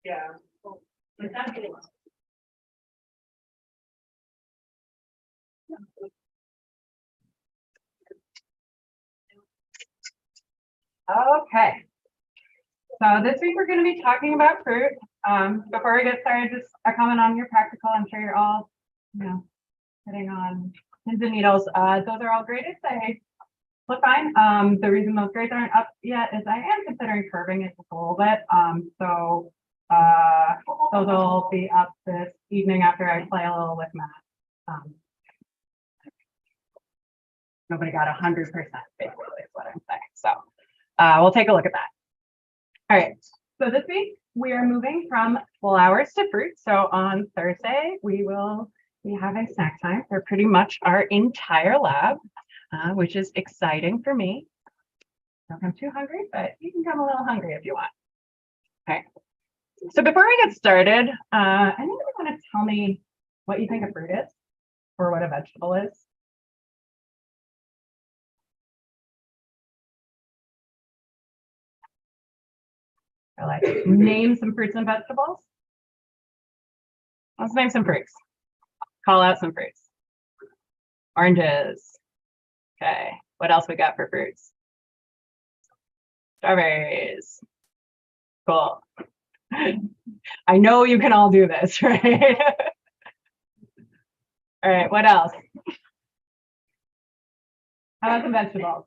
Yeah. Okay. So this week we're going to be talking about fruit. Before we get started, just a comment on your practical. I'm sure you're all, sitting on pins and needles. Those are all graded. They look fine. The reason those grades aren't up yet is I am considering curving it just a little bit. So those will be up this evening after I play a little with Matt. Nobody got 100%, basically, is what I'm saying. So we'll take a look at that. All right. So this week we are moving from flowers to fruit. So on Thursday, we will be having snack time for pretty much our entire lab, which is exciting for me. Don't come too hungry, but you can come a little hungry if you want. Okay. So before we get started, anybody want to tell me what you think a fruit is or what a vegetable is? Or like name some fruits and vegetables. Let's name some fruits. Call out some fruits. Oranges. Okay. What else we got for fruits? Strawberries. Cool. I know you can all do this, right? All right. What else? How about some vegetables?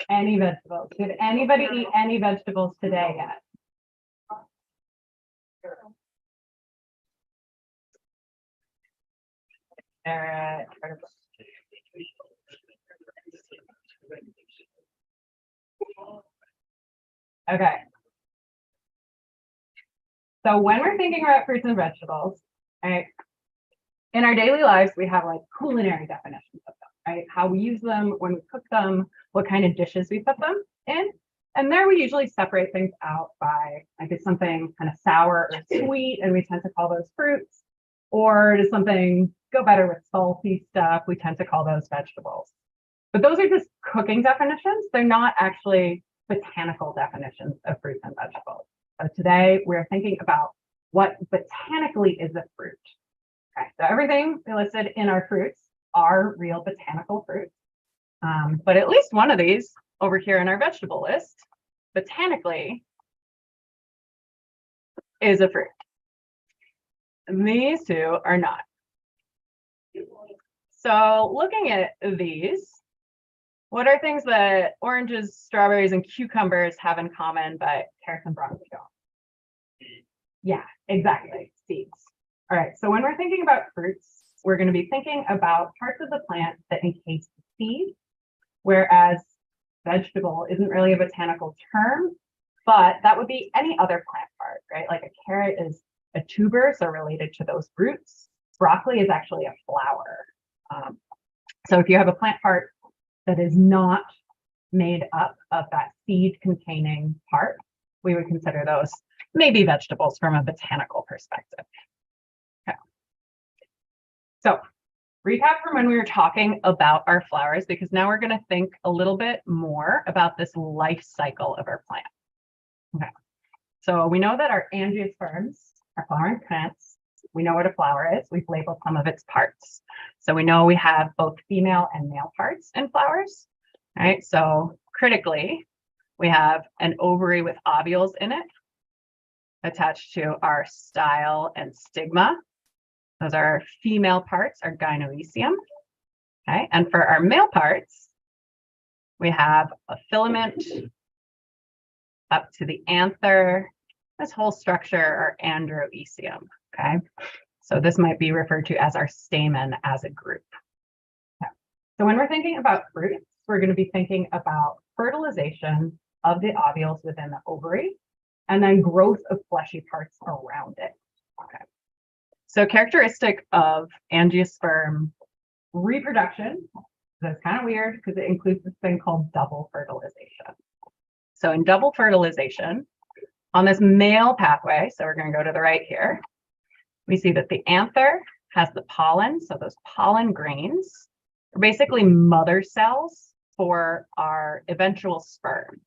Any vegetables? Did anybody eat any vegetables today yet? Okay. So when we're thinking about fruits and vegetables, right, in our daily lives, we have like culinary definitions of them, right? How we use them, when we cook them, what kind of dishes we put them in. And there we usually separate things out by like it's something kind of sour or sweet, and we tend to call those fruits. Or does something go better with salty stuff? We tend to call those vegetables. But those are just cooking definitions. They're not actually botanical definitions of fruits and vegetables. So today we're thinking about what botanically is a fruit. Okay, so everything listed in our fruits are real botanical fruits. But at least one of these over here in our vegetable list, botanically, is a fruit. And these two are not. So looking at these, what are things that oranges, strawberries, and cucumbers have in common, but carrots and broccoli don't? Yeah, exactly, seeds. All right, so when we're thinking about fruits, we're going to be thinking about parts of the plant that encase the seed, whereas vegetable isn't really a botanical term, but that would be any other plant part, right? Like a carrot is a tuber, so related to those roots. Broccoli is actually a flower. So if you have a plant part that is not made up of that seed-containing part, we would consider those maybe vegetables from a botanical perspective. Okay. So recap from when we were talking about our flowers, because now we're going to think a little bit more about this life cycle of our plant. Okay. So we know that our angiosperms are flowering plants. We know what a flower is. We've labeled some of its parts. So we know we have both female and male parts in flowers. All right. So critically, we have an ovary with ovules in it attached to our style and stigma. Those are our female parts, our gynoecium. Okay. And for our male parts, we have a filament up to the anther. This whole structure, our androecium. Okay. So this might be referred to as our stamen as a group. Okay. So when we're thinking about fruits, we're going to be thinking about fertilization of the ovules within the ovary and then growth of fleshy parts around it. Okay. So characteristic of angiosperm reproduction, that's kind of weird because it includes this thing called double fertilization. So in double fertilization, on this male pathway, so we're going to go to the right here, we see that the anther has the pollen. So those pollen grains are basically mother cells for our eventual sperm.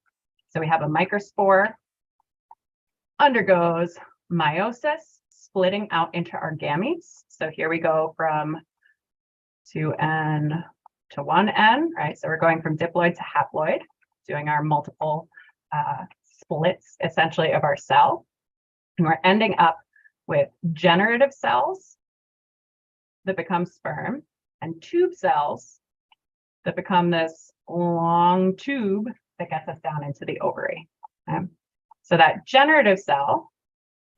So we have a microspore, undergoes meiosis, splitting out into our gametes. So here we go from 2N to 1N, right? So we're going from diploid to haploid, doing our multiple splits essentially of our cell. And we're ending up with generative cells that become sperm and tube cells that become this long tube that gets us down into the ovary. Okay? So that generative cell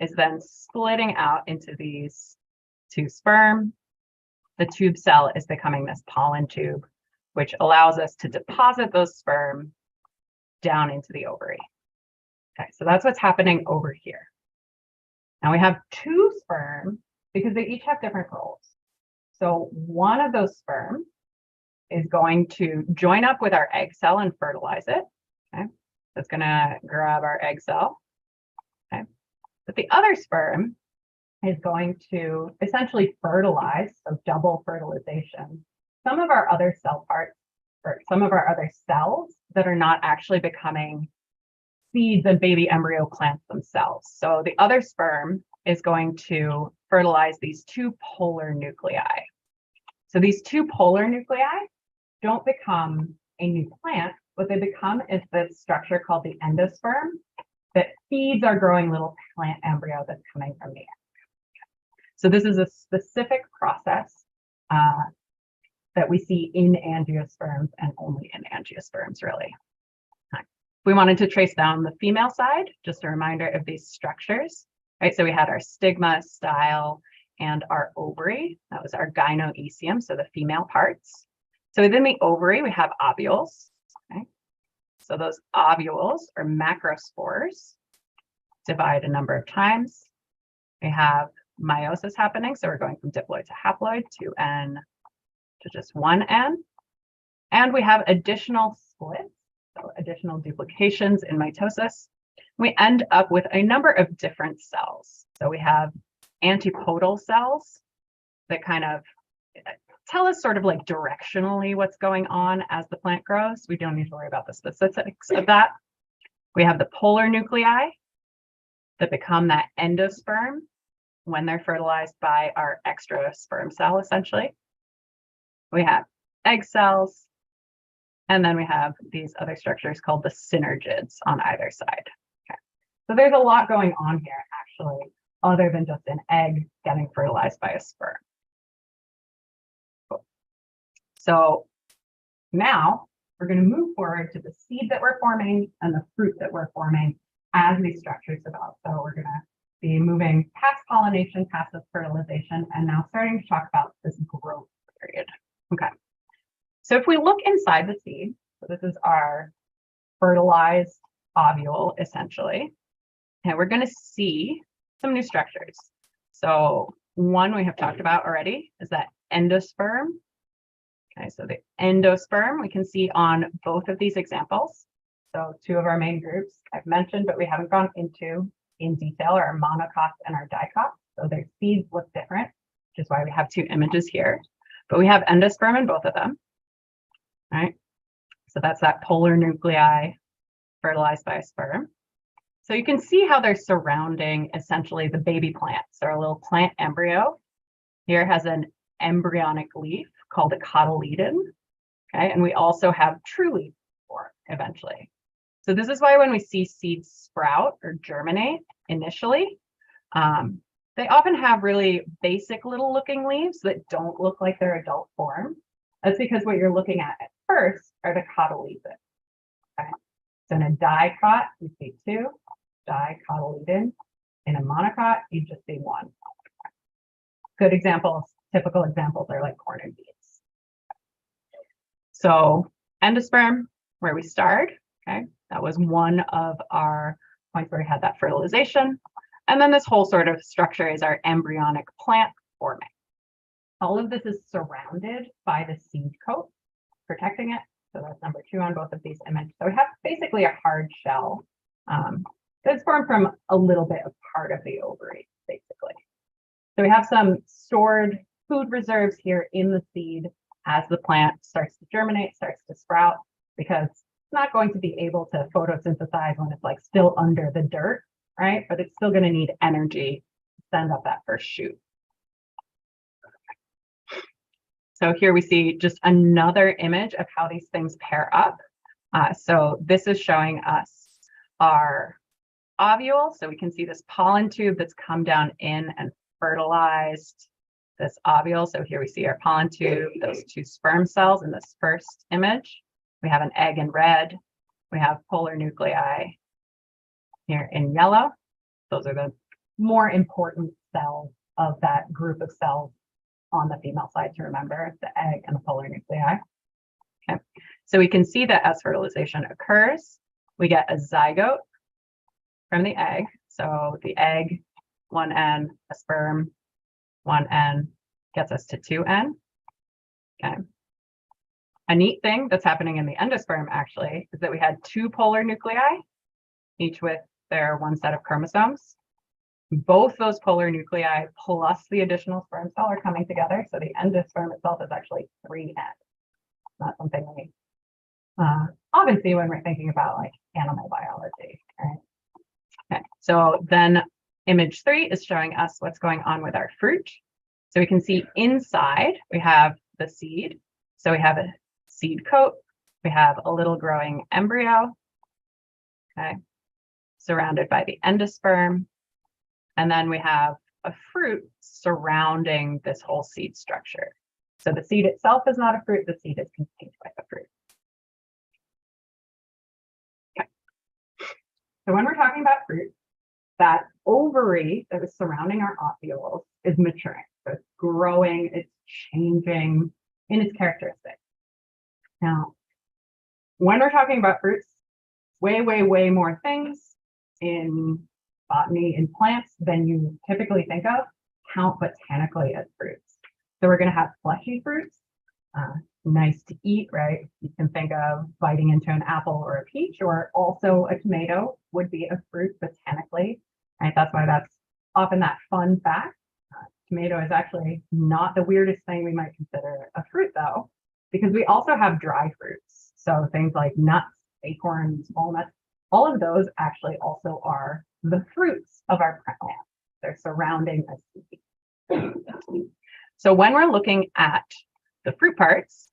is then splitting out into these two sperm. The tube cell is becoming this pollen tube, which allows us to deposit those sperm down into the ovary. Okay, so that's what's happening over here. Now we have two sperm because they each have different roles. So one of those sperm is going to join up with our egg cell and fertilize it. Okay, so it's going to grab our egg cell. Okay, but the other sperm is going to essentially fertilize, so double fertilization, some of our other cell parts or some of our other cells that are not actually becoming seeds and baby embryo plants themselves. So the other sperm is going to fertilize these two polar nuclei. So these two polar nuclei don't become a new plant. What they become is this structure called the endosperm that feeds our growing little plant embryo that's coming from the egg. So this is a specific process that we see in angiosperms and only in angiosperms, really. We wanted to trace down the female side, just a reminder of these structures, right? So we had our stigma, style, and our ovary. That was our gynoecium, so the female parts. So within the ovary, we have ovules, okay? So those ovules or macrospores divide a number of times. We have meiosis happening, so we're going from diploid to haploid, 2N to just 1N. And we have additional splits, so additional duplications in mitosis. We end up with a number of different cells. So we have antipodal cells that kind of tell us sort of like directionally what's going on as the plant grows. We don't need to worry about the specifics of that. We have the polar nuclei that become that endosperm when they're fertilized by our extra sperm cell, essentially. We have egg cells, and then we have these other structures called the synergids on either side. Okay. So there's a lot going on here, actually, other than just an egg getting fertilized by a sperm. Cool. So now we're going to move forward to the seed that we're forming and the fruit that we're forming as these structures develop. So we're going to be moving past pollination, past this fertilization, and now starting to talk about this growth period. Okay. So if we look inside the seed, so this is our fertilized ovule, essentially, and we're going to see some new structures. So one we have talked about already is that endosperm. Okay, so the endosperm we can see on both of these examples. So two of our main groups I've mentioned, but we haven't gone into in detail, are our monocots and our dicots. So their seeds look different, which is why we have two images here. But we have endosperm in both of them. Right? So that's that polar nuclei fertilized by a sperm. So you can see how they're surrounding essentially the baby plant. So our little plant embryo here has an embryonic leaf called a cotyledon. Okay, and we also have true leaf form eventually. So this is why when we see seeds sprout or germinate initially, they often have really basic little looking leaves that don't look like their adult form. That's because what you're looking at first are the cotyledon. Okay. So in a dicot, you see two, dicotyledon. In a monocot, you just see one. Good examples, typical examples are like corn and beans. So endosperm, where we start, okay, that was one of our points where we had that fertilization. And then this whole sort of structure is our embryonic plant forming. All of this is surrounded by the seed coat, protecting it. So that's number 2 on both of these images. So we have basically a hard shell that's formed from a little bit of part of the ovary, basically. So we have some stored food reserves here in the seed as the plant starts to germinate, starts to sprout, because it's not going to be able to photosynthesize when it's like still under the dirt, right? But it's still going to need energy to send up that first shoot. So here we see just another image of how these things pair up. So this is showing us our ovule. So we can see this pollen tube that's come down in and fertilized this ovule. So here we see our pollen tube, those 2 sperm cells in this first image. We have an egg in red. We have polar nuclei here in yellow. Those are the more important cells of that group of cells on the female side to remember, the egg and the polar nuclei. Okay, so we can see that as fertilization occurs, we get a zygote from the egg. So the egg, 1N, a sperm, 1N, gets us to 2N. Okay. A neat thing that's happening in the endosperm actually is that we had 2 polar nuclei, each with their 1 set of chromosomes. Both those polar nuclei plus the additional sperm cell are coming together. So the endosperm itself is actually 3N. Not something we often see when we're thinking about like animal biology, right? Okay, so then image 3 is showing us what's going on with our fruit. So we can see inside we have the seed. So we have a seed coat. We have a little growing embryo, okay, surrounded by the endosperm. And then we have a fruit surrounding this whole seed structure. So the seed itself is not a fruit, the seed is contained by the fruit. Okay. So when we're talking about fruit, that ovary that is surrounding our ovules is maturing. So it's growing, it's changing in its characteristics. Now, when we're talking about fruits, way more things in botany in plants than you typically think of count botanically as fruits. So we're going to have fleshy fruits, nice to eat, right? You can think of biting into an apple or a peach, or also a tomato would be a fruit botanically, right? That's why that's often that fun fact. Tomato is actually not the weirdest thing we might consider a fruit though, because we also have dry fruits. So things like nuts, acorns, walnuts, all of those actually also are the fruits of our plant. They're surrounding a seed. So when we're looking at the fruit parts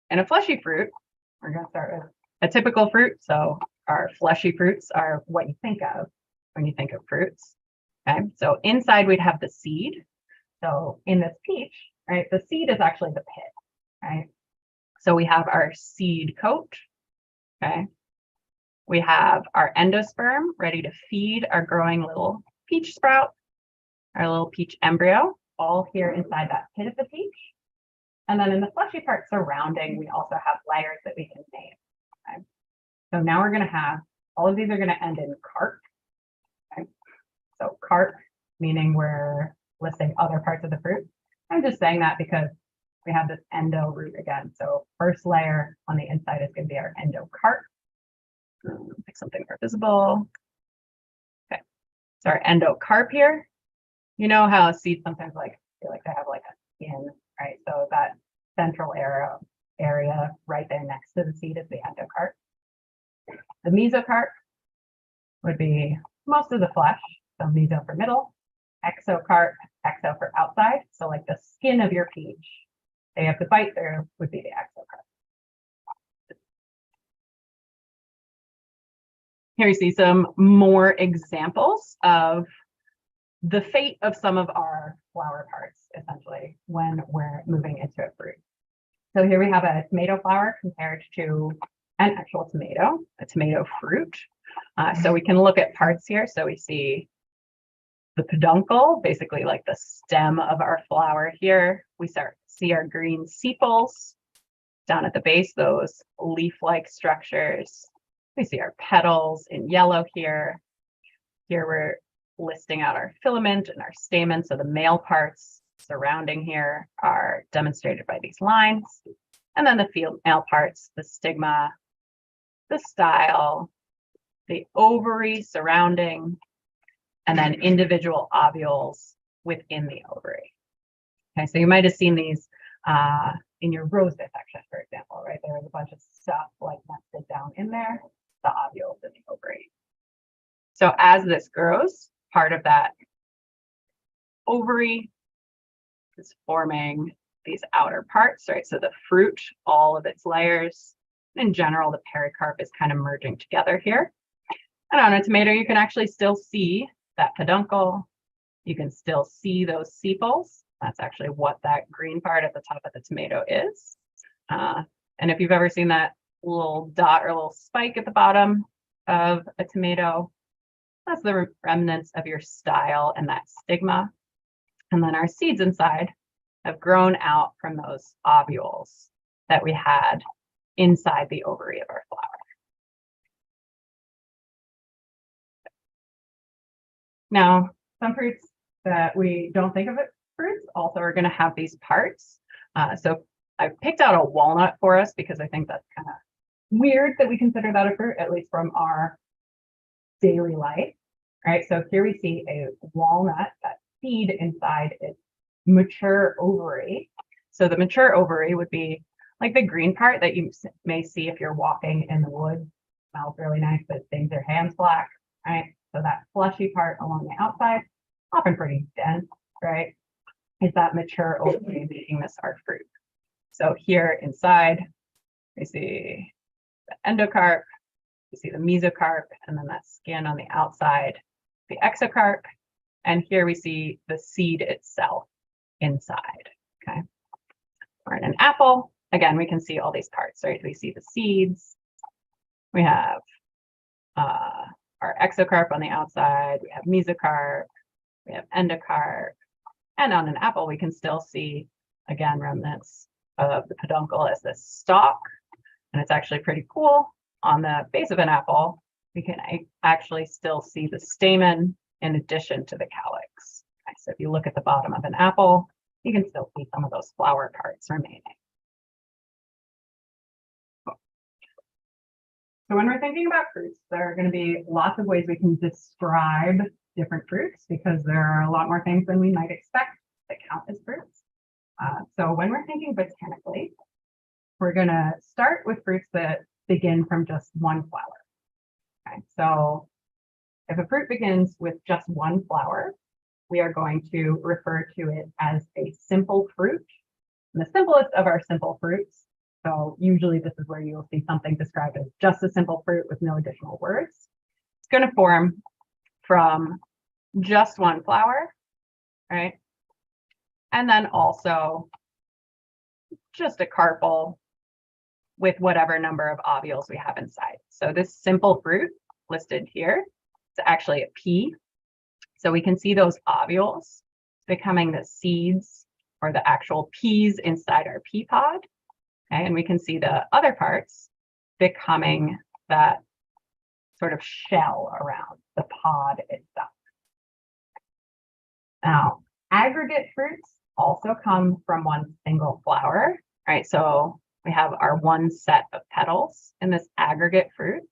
in a fleshy fruit, we're going to start with a typical fruit. So our fleshy fruits are what you think of when you think of fruits. Okay, so inside we'd have the seed. So in this peach, right, the seed is actually the pit, right? So we have our seed coat, okay? We have our endosperm ready to feed our growing little peach sprout, our little peach embryo, all here inside that pit of the peach. And then in the fleshy part surrounding, we also have layers that we can name, okay? So now we're gonna have, all of these are gonna end in carp, okay? So carp, meaning we're listing other parts of the fruit. I'm just saying that because we have this endo root again. So first layer on the inside is going to be our endocarp. Make something more visible. Okay, so our endocarp here. You know how seeds sometimes feel like they have like a skin, right? So that central area right there next to the seed is the endocarp. The mesocarp would be most of the flesh. So meso for middle, exocarp, exo for outside. So like the skin of your peach. They have the bite there would be the exocarp. Here you see some more examples of the fate of some of our flower parts, essentially, when we're moving into a fruit. So here we have a tomato flower compared to an actual tomato, a tomato fruit. So we can look at parts here. So we see the peduncle, basically like the stem of our flower here. We see our green sepals down at the base, those leaf-like structures. We see our petals in yellow here. Here we're listing out our filament and our stamen. So the male parts surrounding here are demonstrated by these lines. And then the female parts, the stigma, the style, the ovary surrounding, and then individual ovules within the ovary. Okay, so you might have seen these in your rose dissection, for example, right? There was a bunch of stuff like nested down in there, the ovules in the ovary. So as this grows, part of that ovary is forming these outer parts, right? So the fruit, all of its layers, in general, the pericarp is kind of merging together here. And on a tomato, you can actually still see that peduncle. You can still see those sepals. That's actually what that green part at the top of the tomato is. And if you've ever seen that little dot or little spike at the bottom of a tomato, that's the remnants of your style and that stigma. And then our seeds inside have grown out from those ovules that we had inside the ovary of our flower. Now, some fruits that we don't think of as fruits also are going to have these parts. So I picked out a walnut for us because I think that's kind of weird that we consider that a fruit, at least from our daily life, right? So here we see a walnut, that seed inside its mature ovary. So the mature ovary would be like the green part that you may see if you're walking in the woods. Smells really nice, but stains your hands black, right? So that fleshy part along the outside, often pretty dense, right? Is that mature ovary making this our fruit. So here inside, we see the endocarp, we see the mesocarp, and then that skin on the outside, the exocarp. And here we see the seed itself inside, okay? Or in an apple, again, we can see all these parts, right? We see the seeds, we have our exocarp on the outside, we have mesocarp, we have endocarp, and on an apple, we can still see, again, remnants of the peduncle as this stalk, and it's actually pretty cool. On the base of an apple, we can actually still see the stamen in addition to the calyx. Okay, so if you look at the bottom of an apple, you can still see some of those flower parts remaining. So when we're thinking about fruits, there are going to be lots of ways we can describe different fruits because there are a lot more things than we might expect that count as fruits. So when we're thinking botanically, we're going to start with fruits that begin from just one flower. Okay, so if a fruit begins with just one flower, we are going to refer to it as a simple fruit. And the simplest of our simple fruits, so usually this is where you'll see something described as just a simple fruit with no additional words. It's going to form from just one flower, right? And then also just a carpel with whatever number of ovules we have inside. So this simple fruit listed here is actually a pea. So we can see those ovules becoming the seeds or the actual peas inside our pea pod. Okay, and we can see the other parts becoming that sort of shell around the pod itself. Now, aggregate fruits also come from one single flower, right? So we have our one set of petals in this aggregate fruit.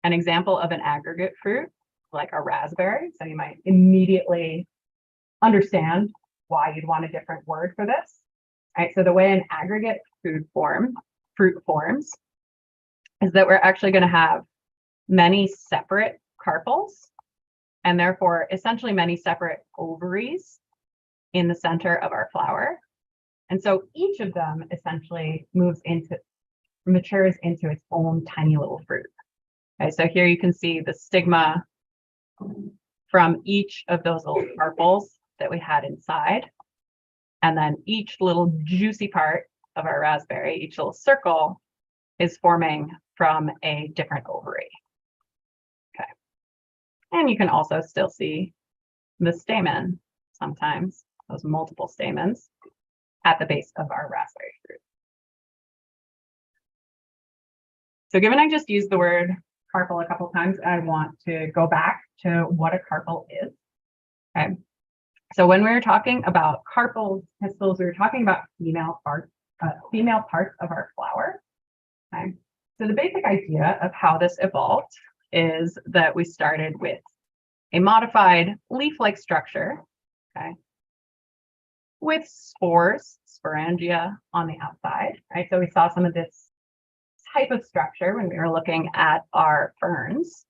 An example of an aggregate fruit, like a raspberry. So you might immediately understand why you'd want a different word for this. Right, so the way an aggregate fruit forms is that we're actually going to have many separate carpels and therefore essentially many separate ovaries in the center of our flower. And so each of them essentially matures into its own tiny little fruit. Okay, so here you can see the stigma from each of those little carpels that we had inside. And then each little juicy part of our raspberry, each little circle, is forming from a different ovary. Okay. And you can also still see the stamen sometimes, those multiple stamens at the base of our raspberry fruit. So given I just used the word carpel a couple of times, I want to go back to what a carpel is. Okay. So when we were talking about carpels, pistils, we were talking about female female parts of our flower. Okay. So the basic idea of how this evolved is that we started with a modified leaf-like structure, okay, with spores, sporangia on the outside, right? So we saw some of this type of structure when we were looking at our ferns,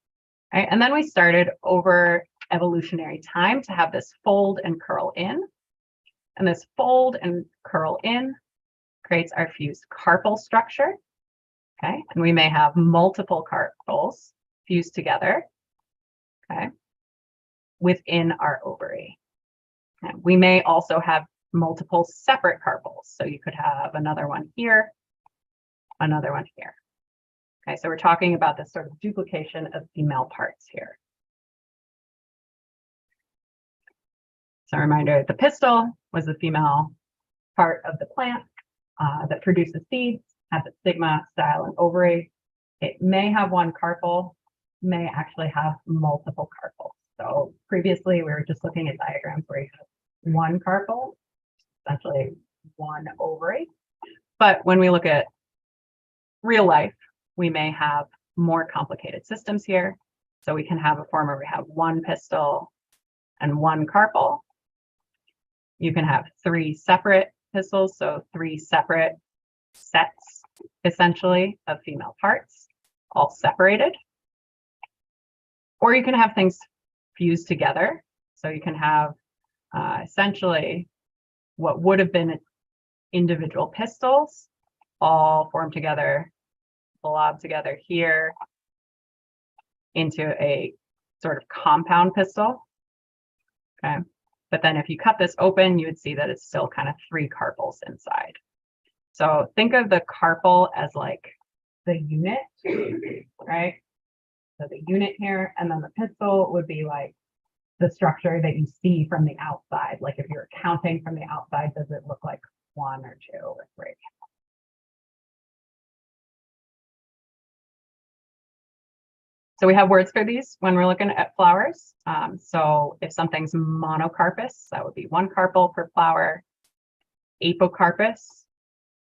right? And then we started over evolutionary time to have this fold and curl in. And this fold and curl in creates our fused carpel structure, okay? And we may have multiple carpels fused together, okay, within our ovary. And we may also have multiple separate carpels. So you could have another one here, another one here. Okay, so we're talking about this sort of duplication of female parts here. So a reminder, the pistil was the female part of the plant that produces seeds, has a stigma, style, and ovary. It may have one carpel, may actually have multiple carpels. So previously we were just looking at diagrams where you have one carpel, essentially one ovary. But when we look at real life, we may have more complicated systems here. So we can have a form where we have one pistil and one carpel. You can have three separate pistils, so three separate sets, essentially, of female parts, all separated. Or you can have things fused together. So you can have essentially what would have been individual pistils all formed together, blob together here into a sort of compound pistil. Okay. But then if you cut this open, you would see that it's still kind of three carpels inside. So think of the carpel as like the unit, right? So the unit here, and then the pistil would be like the structure that you see from the outside. Like if you're counting from the outside, does it look like one or two or three? So we have words for these when we're looking at flowers. So if something's monocarpous, that would be one carpel per flower. Apocarpous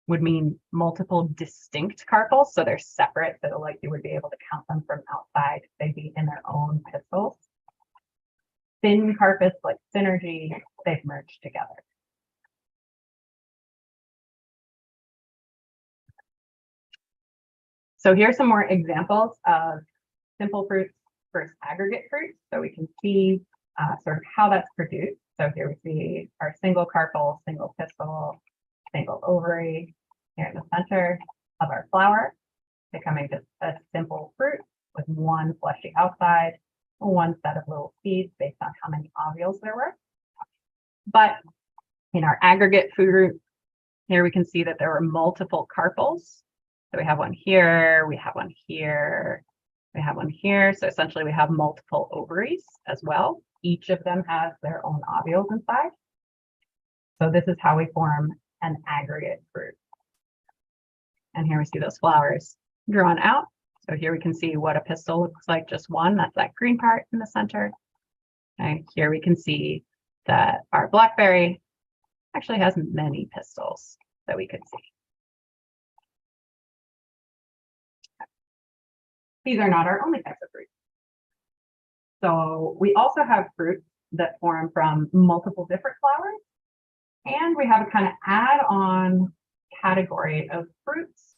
would mean multiple distinct carpels, so they're separate, so like you would be able to count them from outside. They'd be in their own pistils. Thin carpus, like synergy, they've merged together. So here's some more examples of simple fruits versus aggregate fruits, so we can see sort of how that's produced. So here we see our single carpel, single pistil, single ovary here in the center of our flower, becoming just a simple fruit with one fleshy outside, one set of little seeds based on how many ovules there were. But in our aggregate fruit, here we can see that there were multiple carpels. So we have one here, we have one here, we have one here. So essentially we have multiple ovaries as well. Each of them has their own ovules inside. So this is how we form an aggregate fruit. And here we see those flowers drawn out. So here we can see what a pistil looks like, just one. That's that green part in the center. And here we can see that our blackberry actually has many pistils that we could see. These are not our only types of fruits. So we also have fruits that form from multiple different flowers. And we have a kind of add-on category of fruits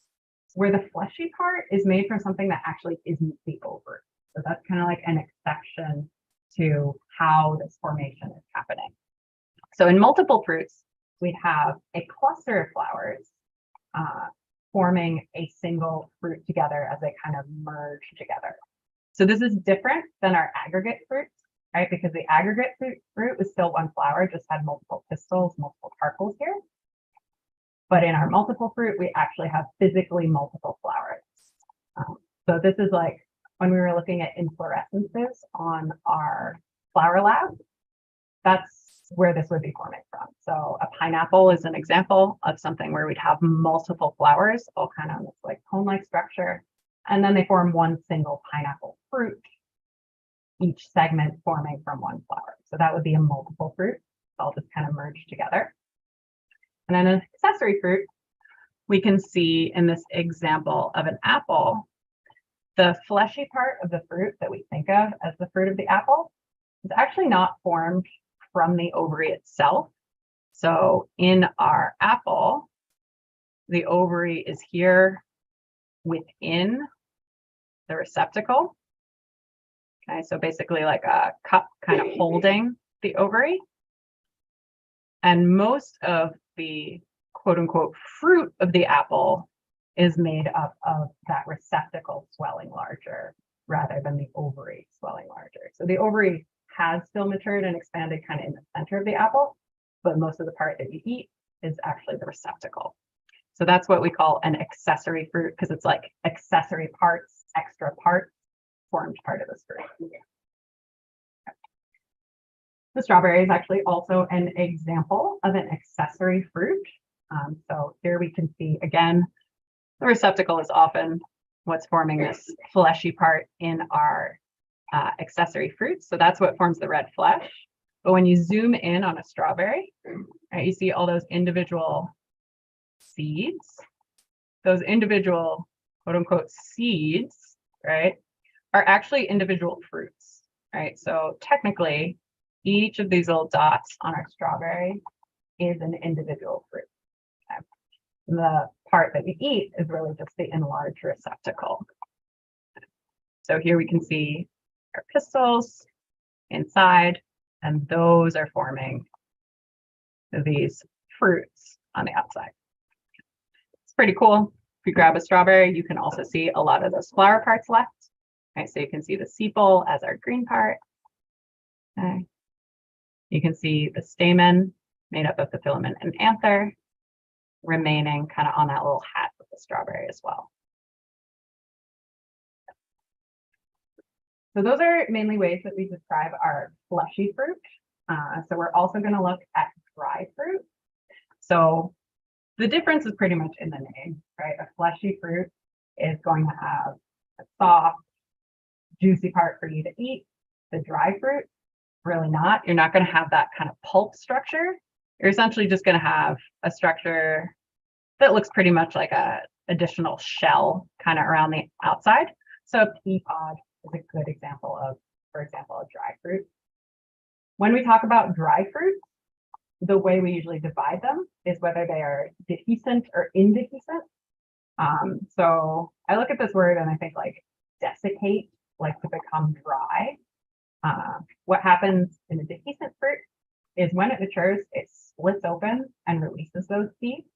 where the fleshy part is made from something that actually isn't the ovary. So that's kind of like an exception to how this formation is happening. So in multiple fruits, we have a cluster of flowers forming a single fruit together as they kind of merge together. So this is different than our aggregate fruits, right? Because the aggregate fruit was still one flower, just had multiple pistils, multiple carpels here. But in our multiple fruit, we actually have physically multiple flowers. So this is like when we were looking at inflorescences on our flower lab, that's where this would be forming from. So a pineapple is an example of something where we'd have multiple flowers, all kind of like cone-like structure, and then they form one single pineapple fruit, each segment forming from one flower. So that would be a multiple fruit. It's all just kind of merged together. And then an accessory fruit we can see in this example of an apple, the fleshy part of the fruit that we think of as the fruit of the apple is actually not formed from the ovary itself. So in our apple, the ovary is here within the receptacle. Okay, so basically like a cup kind of holding the ovary. And most of the quote unquote fruit of the apple is made up of that receptacle swelling larger rather than the ovary swelling larger. So the ovary has still matured and expanded kind of in the center of the apple, but most of the part that you eat is actually the receptacle. So that's what we call an accessory fruit, because it's like accessory parts, extra parts formed part of this fruit. The strawberry is actually also an example of an accessory fruit. So here we can see, again, the receptacle is often what's forming this fleshy part in our accessory fruits. So that's what forms the red flesh. But when you zoom in on a strawberry, right, you see all those individual seeds. Those individual quote unquote seeds, right, are actually individual fruits, right? So technically, each of these little dots on our strawberry is an individual fruit. Okay? The part that we eat is really just the enlarged receptacle. So here we can see our pistils inside, and those are forming these fruits on the outside. It's pretty cool. If you grab a strawberry, you can also see a lot of those flower parts left. Okay, so you can see the sepal as our green part. Okay. You can see the stamen made up of the filament and anther remaining kind of on that little hat of the strawberry as well. So those are mainly ways that we describe our fleshy fruit. So we're also going to look at dry fruit. So the difference is pretty much in the name, right? A fleshy fruit is going to have a soft, juicy part for you to eat. The dry fruit, really not. You're not going to have that kind of pulp structure. You're essentially just going to have a structure that looks pretty much like a additional shell kind of around the outside. So a pea pod is a good example of, for example, a dry fruit. When we talk about dry fruit, the way we usually divide them is whether they are dehiscent or indehiscent. So I look at this word and I think like desiccate, like to become dry. What happens in a dehiscent fruit is when it matures, it splits open and releases those seeds.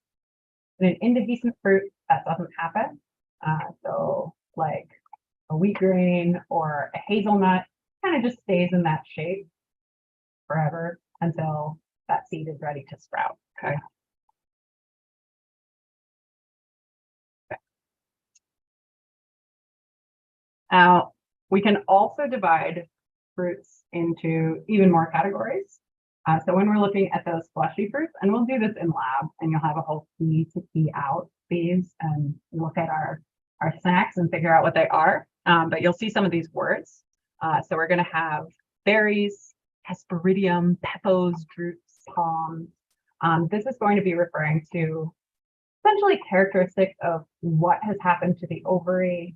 In an indehiscent fruit, that doesn't happen. So like a wheat grain or a hazelnut kind of just stays in that shape forever until that seed is ready to sprout. Okay. Now, we can also divide fruits into even more categories. So when we're looking at those fleshy fruits, and we'll do this in lab, and you'll have a whole key to key out these and look at our snacks and figure out what they are. But you'll see some of these words. So we're going to have berries, hesperidium, pepos, drupes, palms. This is going to be referring to essentially characteristics of what has happened to the ovary,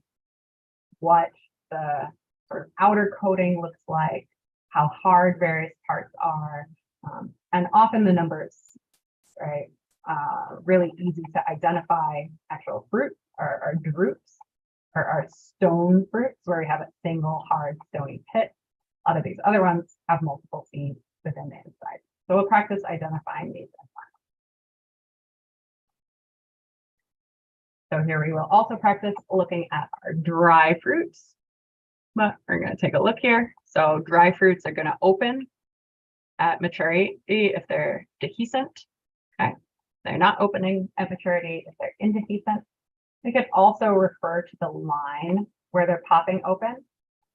what the sort of outer coating looks like, how hard various parts are, and often the numbers, right? Really easy to identify actual fruit or drupes or our stone fruits where we have a single hard stony pit. A lot of these other ones have multiple seeds within the inside. So we'll practice identifying these. So here we will also practice looking at our dry fruits. But we're going to take a look here. So dry fruits are going to open at maturity if they're dehiscent. Okay, they're not opening at maturity if they're indehiscent. We could also refer to the line where they're popping open.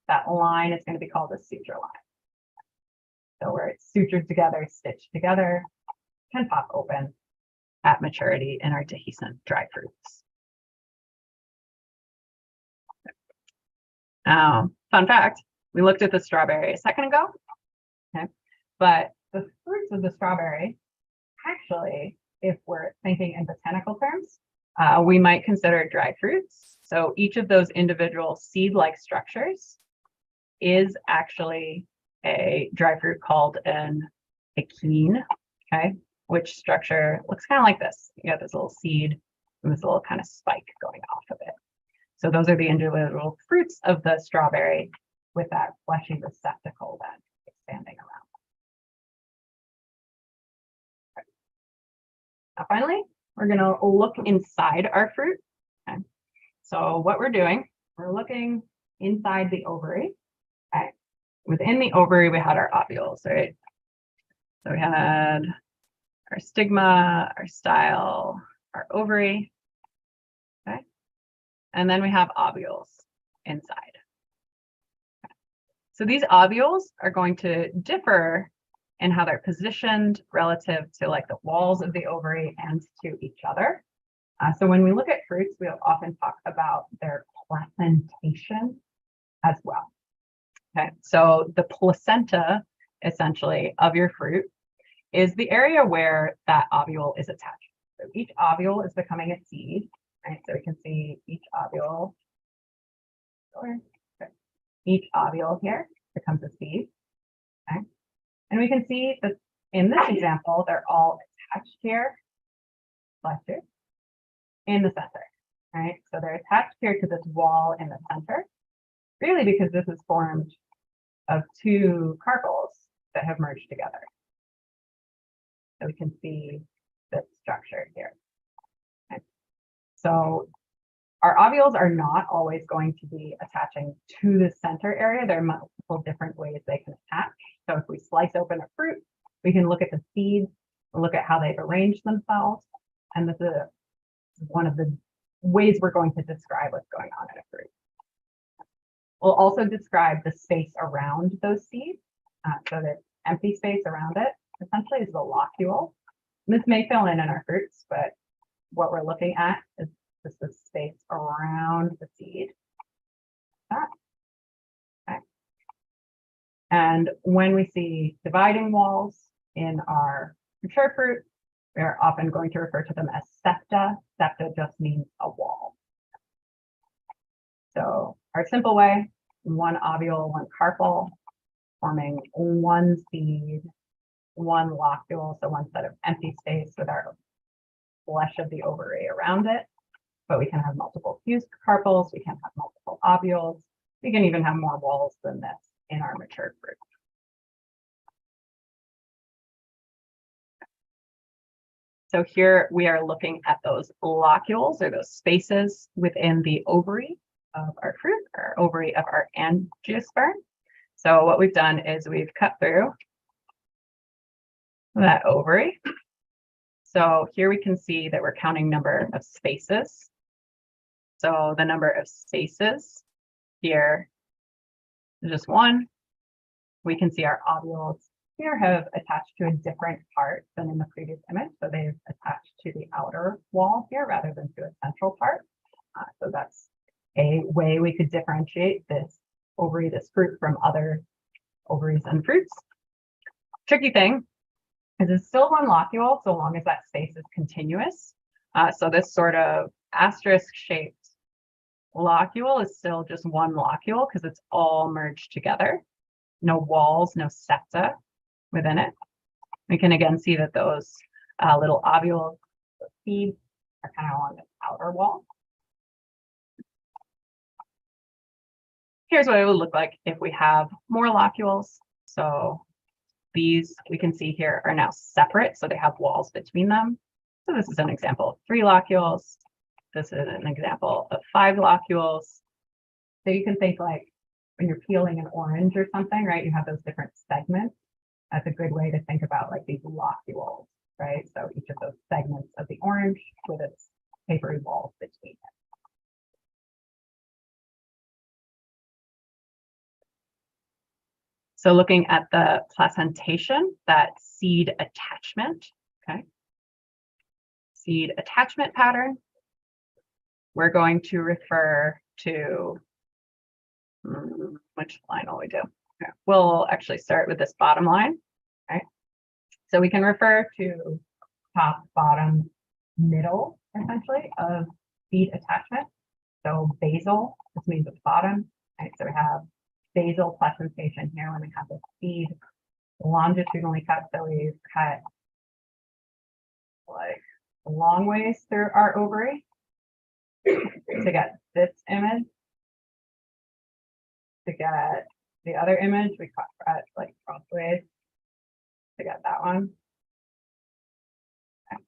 That line is going to be called a suture line. So where it's sutured together, stitched together, can pop open at maturity in our dehiscent dry fruits. Fun fact, we looked at the strawberry a second ago, okay? But the fruits of the strawberry, actually, if we're thinking in botanical terms, we might consider dry fruits. So each of those individual seed-like structures is actually a dry fruit called an achene, okay? Which structure looks kind of like this. You have this little seed and this little kind of spike going off of it. So those are the individual fruits of the strawberry with that fleshy receptacle then expanding around. Okay. Now finally, we're going to look inside our fruit. Okay. So what we're doing, we're looking inside the ovary. Okay. Within the ovary, we had our ovules, right? So we had our stigma, our style, our ovary. Okay. And then we have ovules inside. Okay. So these ovules are going to differ in how they're positioned relative to like the walls of the ovary and to each other. So when we look at fruits, we'll often talk about their placentation as well. Okay, so the placenta essentially of your fruit is the area where that ovule is attached. So each ovule is becoming a seed, right? So we can see each ovule, each ovule here becomes a seed, okay? And we can see that in this example, they're all attached here, in the center, right? So they're attached here to this wall in the center, really because this is formed of two carpels that have merged together. So we can see this structure here. Okay. So our ovules are not always going to be attaching to the center area. There are multiple different ways they can attach. So if we slice open a fruit, we can look at the seeds, look at how they've arranged themselves. And this is one of the ways we're going to describe what's going on in a fruit. We'll also describe the space around those seeds. So the empty space around it essentially is the locule. And this may fill in our fruits, but what we're looking at is just the space around the seed. Okay. And when we see dividing walls in our mature fruit, we are often going to refer to them as septa. Septa just means a wall. So our simple way, one ovule, one carpel, forming one seed, one locule, so one set of empty space with our flesh of the ovary around it. But we can have multiple fused carpels, we can have multiple ovules, we can even have more walls than this in our mature fruit. So here we are looking at those locules or those spaces within the ovary of our fruit, or ovary of our angiosperm. So what we've done is we've cut through that ovary. So here we can see that we're counting number of spaces. So the number of spaces here is just one. We can see our ovules here have attached to a different part than in the previous image. So they've attached to the outer wall here rather than to a central part. So that's a way we could differentiate this ovary, this fruit, from other ovaries and fruits. Tricky thing is it's still one locule so long as that space is continuous. So this sort of asterisk shaped locule is still just one locule because it's all merged together. No walls, no septa within it. We can again see that those little ovules, the seeds, are kind of along the outer wall. Here's what it would look like if we have more locules. So these we can see here are now separate, so they have walls between them. So this is an example of 3 locules. This is an example of 5 locules. So you can think like when you're peeling an orange or something, right? You have those different segments. That's a good way to think about like these locules, right? So each of those segments of the orange with its papery walls between it. So looking at the placentation, that seed attachment, okay? Seed attachment pattern, we're going to refer to, which line will we do? Okay. We'll actually start with this bottom line, right? So we can refer to top, bottom, middle essentially of seed attachment. So basal, this means at the bottom, right? So we have basal placentation here when we have the seed longitudinally cut. So we've cut like a long ways through our ovary to get this image. To get the other image, we cut like crossways to get that one. Okay.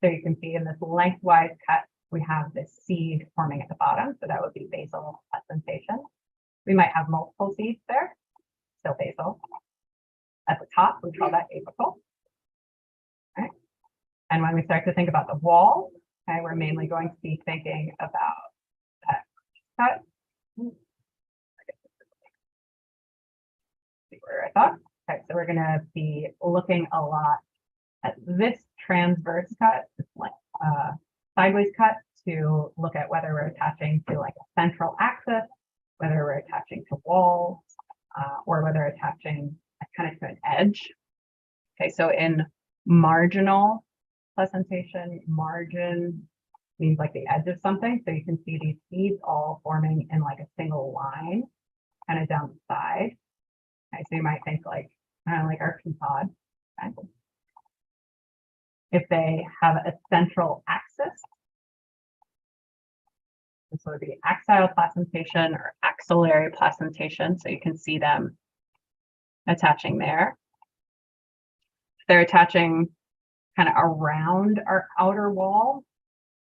So you can see in this lengthwise cut, we have this seed forming at the bottom. So that would be basal placentation. We might have multiple seeds there, still basal. At the top, we call that apical. Okay. And when we start to think about the wall, okay, we're mainly going to be thinking about that cut. See where I thought. Okay, so we're going to be looking a lot at this transverse cut, this like sideways cut, to look at whether we're attaching to like a central axis, whether we're attaching to walls, or whether attaching kind of to an edge. Okay, so in marginal placentation, margin means like the edge of something. So you can see these seeds all forming in like a single line, kind of down the side. Okay, so you might think like kind of like our pea pod. Okay. If they have a central axis, this would be axial placentation or axillary placentation. So you can see them attaching there. They're attaching kind of around our outer wall.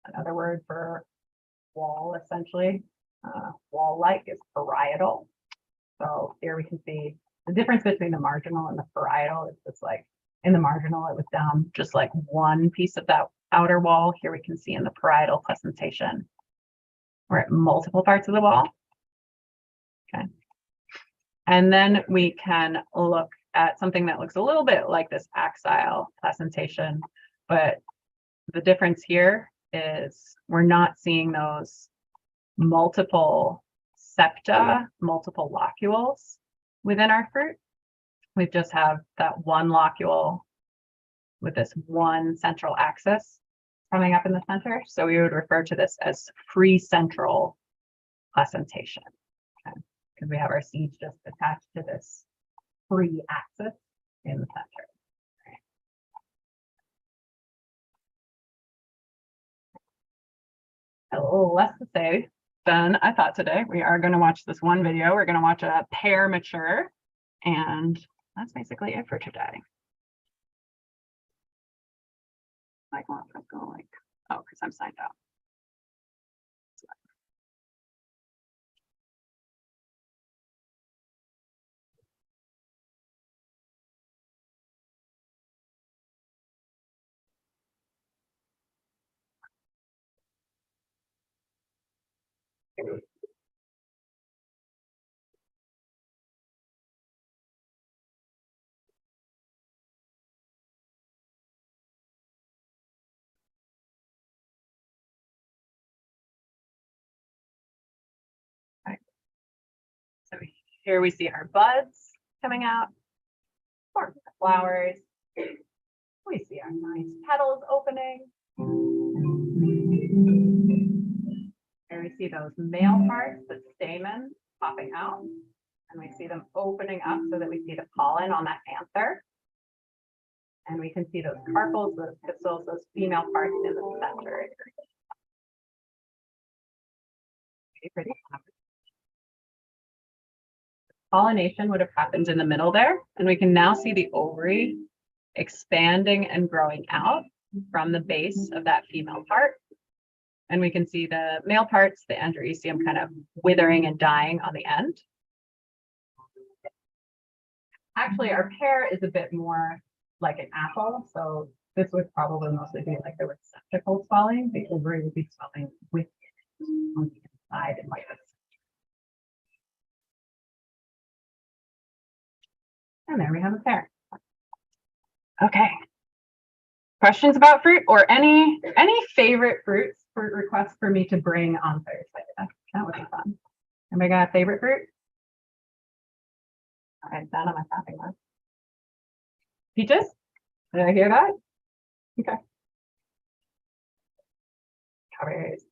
Another word for wall, essentially, wall-like is parietal. So here we can see the difference between the marginal and the parietal. It's just like in the marginal, it was down just like one piece of that outer wall. Here we can see in the parietal placentation, we're at multiple parts of the wall. Okay. And then we can look at something that looks a little bit like this axial placentation, but the difference here is we're not seeing those multiple septa, multiple locules within our fruit. We just have that one locule with this one central axis coming up in the center. So we would refer to this as free central placentation, okay? Because we have our seeds just attached to this free axis in the center. A little less to say than I thought today. We are going to watch this one video. We're going to watch a pear mature, and that's basically it for today. Like, well, let's go like, oh, because I'm signed out. So here we see our buds coming out, or flowers. We see our nice petals opening. Here we see those male parts, the stamens popping out, and we see them opening up so that we see the pollen on that anther. And we can see those carpels, those pistils, those female parts in the center. Pretty. Pollination would have happened in the middle there, and we can now see the ovary expanding and growing out from the base of that female part. And we can see the male parts, the androecium, kind of withering and dying on the end. Actually, our pear is a bit more like an apple, so this would probably mostly be like the receptacle swelling. The ovary would be swelling with it on the inside and like this. And there we have a pear. Okay. Questions about fruit or any favorite fruit requests for me to bring on Thursday? That would be fun. Anybody got a favorite fruit? All right, that on my tapping list. Peaches? Did I hear that? Okay. strawberries.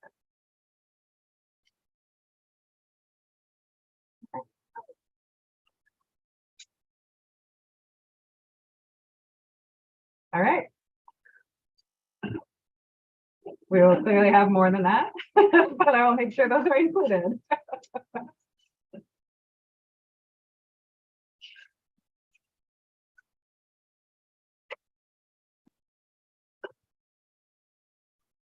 All right. We will clearly have more than that, but I will make sure those are included.